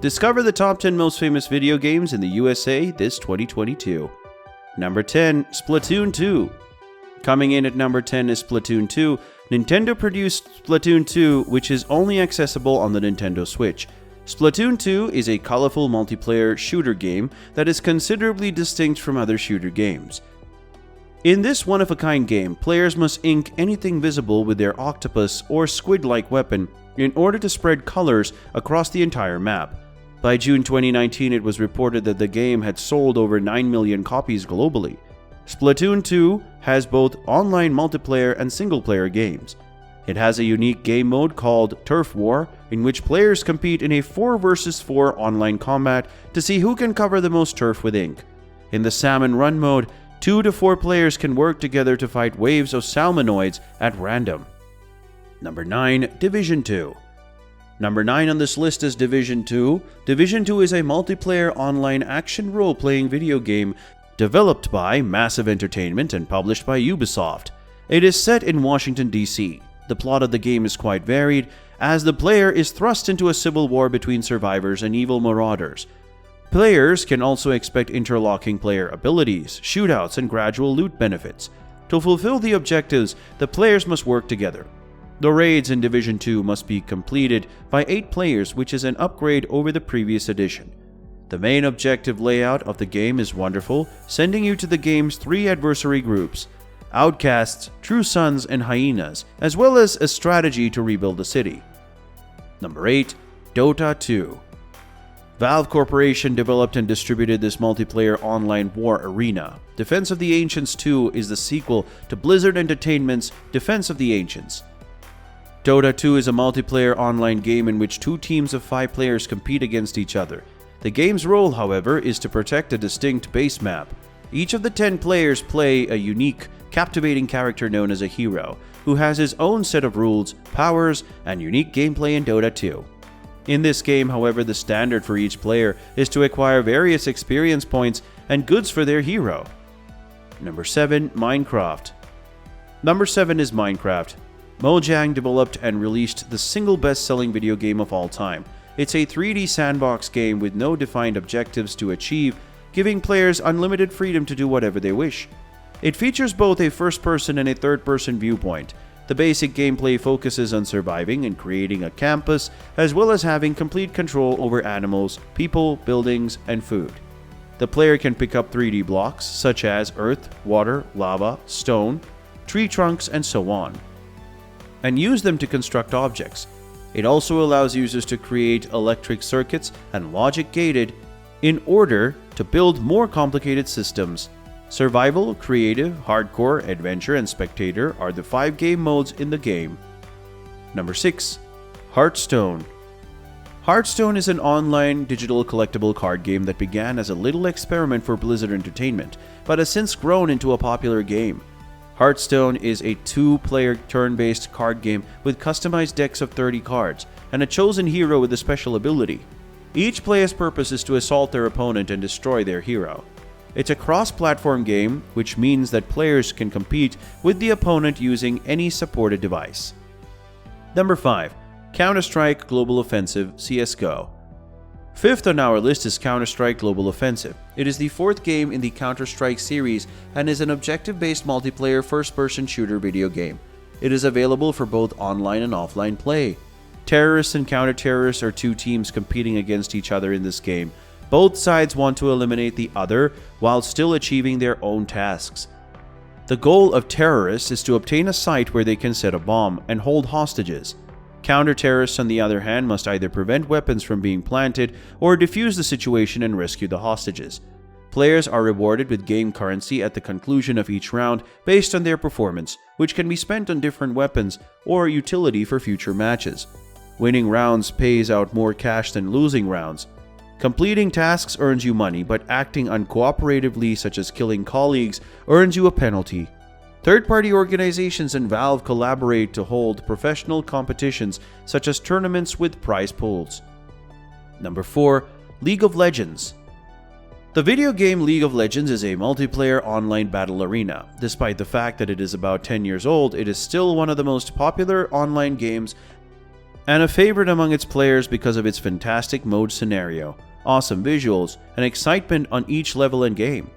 Discover the top 10 most famous video games in the USA this 2022. Number 10, Splatoon 2. Coming in at number 10 is Splatoon 2. Nintendo produced Splatoon 2, which is only accessible on the Nintendo Switch. Splatoon 2 is a colorful multiplayer shooter game that is considerably distinct from other shooter games. In this one-of-a-kind game, players must ink anything visible with their octopus or squid-like weapon in order to spread colors across the entire map. By June 2019, it was reported that the game had sold over 9 million copies globally. Splatoon 2 has both online multiplayer and single-player games. It has a unique game mode called Turf War, in which players compete in a 4 vs 4 online combat to see who can cover the most turf with ink. In the Salmon Run mode, 2 to 4 players can work together to fight waves of salmonoids at random. Number 9, Division 2. Number 9 on this list is Division 2. Division 2 is a multiplayer online action role-playing video game developed by Massive Entertainment and published by Ubisoft. It is set in Washington, D.C. The plot of the game is quite varied, as the player is thrust into a civil war between survivors and evil marauders. Players can also expect interlocking player abilities, shootouts, and gradual loot benefits. To fulfill the objectives, the players must work together. The raids in Division 2 must be completed by 8 players, which is an upgrade over the previous edition. The main objective layout of the game is wonderful, sending you to the game's 3 adversary groups: Outcasts, True Sons, and Hyenas, as well as a strategy to rebuild the city. Number 8, Dota 2. Valve Corporation developed and distributed this multiplayer online war arena. Defense of the Ancients 2 is the sequel to Blizzard Entertainment's Defense of the Ancients. Dota 2 is a multiplayer online game in which 2 teams of 5 players compete against each other. The game's role, however, is to protect a distinct base map. Each of the 10 players play a unique, captivating character known as a hero, who has his own set of rules, powers, and unique gameplay in Dota 2. In this game, however, the standard for each player is to acquire various experience points and goods for their hero. Number 7, Minecraft. Number 7 is Minecraft. Mojang developed and released the single best-selling video game of all time. It's a 3D sandbox game with no defined objectives to achieve, giving players unlimited freedom to do whatever they wish. It features both a first-person and a third-person viewpoint. The basic gameplay focuses on surviving and creating a campus, as well as having complete control over animals, people, buildings, and food. The player can pick up 3D blocks, such as earth, water, lava, stone, tree trunks, and so on, and use them to construct objects. It also allows users to create electric circuits and logic-gated in order to build more complicated systems. Survival, Creative, Hardcore, Adventure, and Spectator are the 5 game modes in the game. Number 6, Hearthstone. Hearthstone is an online digital collectible card game that began as a little experiment for Blizzard Entertainment, but has since grown into a popular game. Hearthstone is a 2-player turn-based card game with customized decks of 30 cards and a chosen hero with a special ability. Each player's purpose is to assault their opponent and destroy their hero. It's a cross-platform game, which means that players can compete with the opponent using any supported device. Number 5, CounterStrike Global Offensive CS:GO. Fifth on our list is CounterStrike Global Offensive. It is the 4th game in the CounterStrike series and is an objective-based multiplayer first-person shooter video game. It is available for both online and offline play. Terrorists and counter-terrorists are 2 teams competing against each other in this game. Both sides want to eliminate the other while still achieving their own tasks. The goal of terrorists is to obtain a site where they can set a bomb and hold hostages. Counter-terrorists, on the other hand, must either prevent weapons from being planted or defuse the situation and rescue the hostages. Players are rewarded with game currency at the conclusion of each round based on their performance, which can be spent on different weapons or utility for future matches. Winning rounds pays out more cash than losing rounds. Completing tasks earns you money, but acting uncooperatively, such as killing colleagues, earns you a penalty. Third-party organizations and Valve collaborate to hold professional competitions such as tournaments with prize pools. Number 4, League of Legends. The video game League of Legends is a multiplayer online battle arena. Despite the fact that it is about 10 years old, it is still one of the most popular online games and a favorite among its players because of its fantastic mode scenario, awesome visuals, and excitement on each level and game.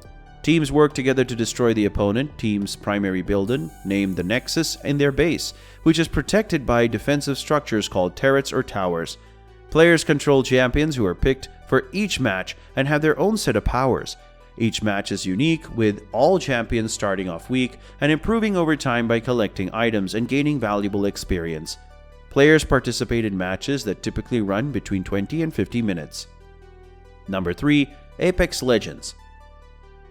Teams work together to destroy the opponent team's primary building, named the Nexus, in their base, which is protected by defensive structures called turrets or towers. Players control champions who are picked for each match and have their own set of powers. Each match is unique, with all champions starting off weak and improving over time by collecting items and gaining valuable experience. Players participate in matches that typically run between 20 and 50 minutes. Number 3. Apex Legends.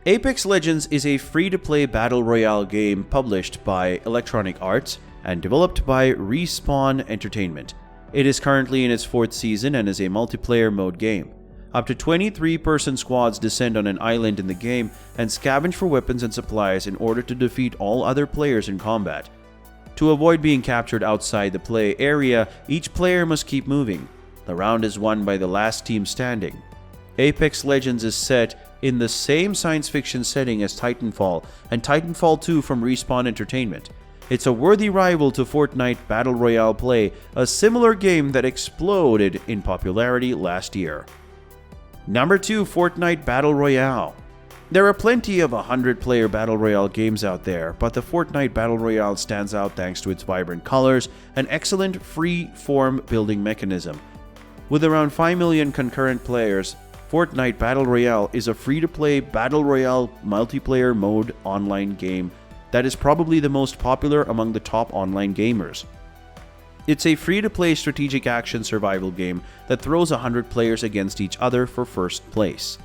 Apex Legends is a free-to-play battle royale game published by Electronic Arts and developed by Respawn Entertainment. It is currently in its 4th season and is a multiplayer mode game. Up to 23-person squads descend on an island in the game and scavenge for weapons and supplies in order to defeat all other players in combat. To avoid being captured outside the play area, each player must keep moving. The round is won by the last team standing. Apex Legends is set in the same science fiction setting as Titanfall and Titanfall 2 from Respawn Entertainment. It's a worthy rival to Fortnite Battle Royale Play, a similar game that exploded in popularity last year. Number 2. Fortnite Battle Royale. There are plenty of 100-player Battle Royale games out there, but the Fortnite Battle Royale stands out thanks to its vibrant colors and excellent free-form building mechanism. With around 5 million concurrent players, Fortnite Battle Royale is a free-to-play Battle Royale multiplayer mode online game that is probably the most popular among the top online gamers. It's a free-to-play strategic action survival game that throws 100 players against each other for first place.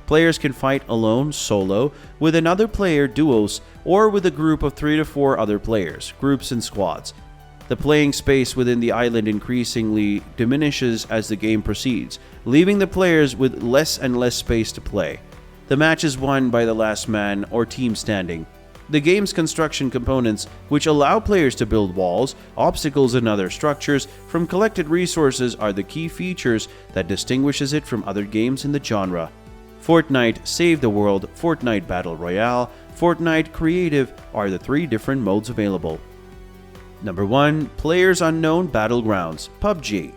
Players can fight alone, solo, with another player, duos, or with a group of 3 to 4 other players, groups and squads. The playing space within the island increasingly diminishes as the game proceeds, leaving the players with less and less space to play. The match is won by the last man or team standing. The game's construction components, which allow players to build walls, obstacles, and other structures from collected resources, are the key features that distinguishes it from other games in the genre. Fortnite Save the World, Fortnite Battle Royale, Fortnite Creative are the 3 different modes available. Number 1. Players Unknown Battlegrounds, PUBG.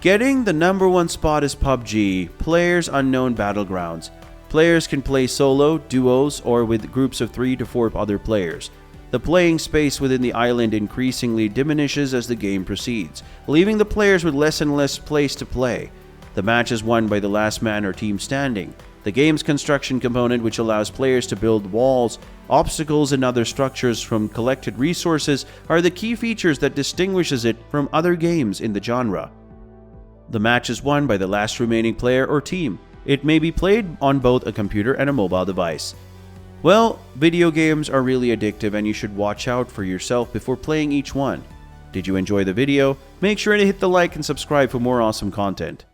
Getting the number 1 spot is PUBG, Players Unknown Battlegrounds. Players can play solo, duos, or with groups of 3 to 4 other players. The playing space within the island increasingly diminishes as the game proceeds, leaving the players with less and less place to play. The match is won by the last man or team standing. The game's construction component, which allows players to build walls, obstacles, and other structures from collected resources, are the key features that distinguishes it from other games in the genre. The match is won by the last remaining player or team. It may be played on both a computer and a mobile device. Well, video games are really addictive and you should watch out for yourself before playing each one. Did you enjoy the video? Make sure to hit the like and subscribe for more awesome content.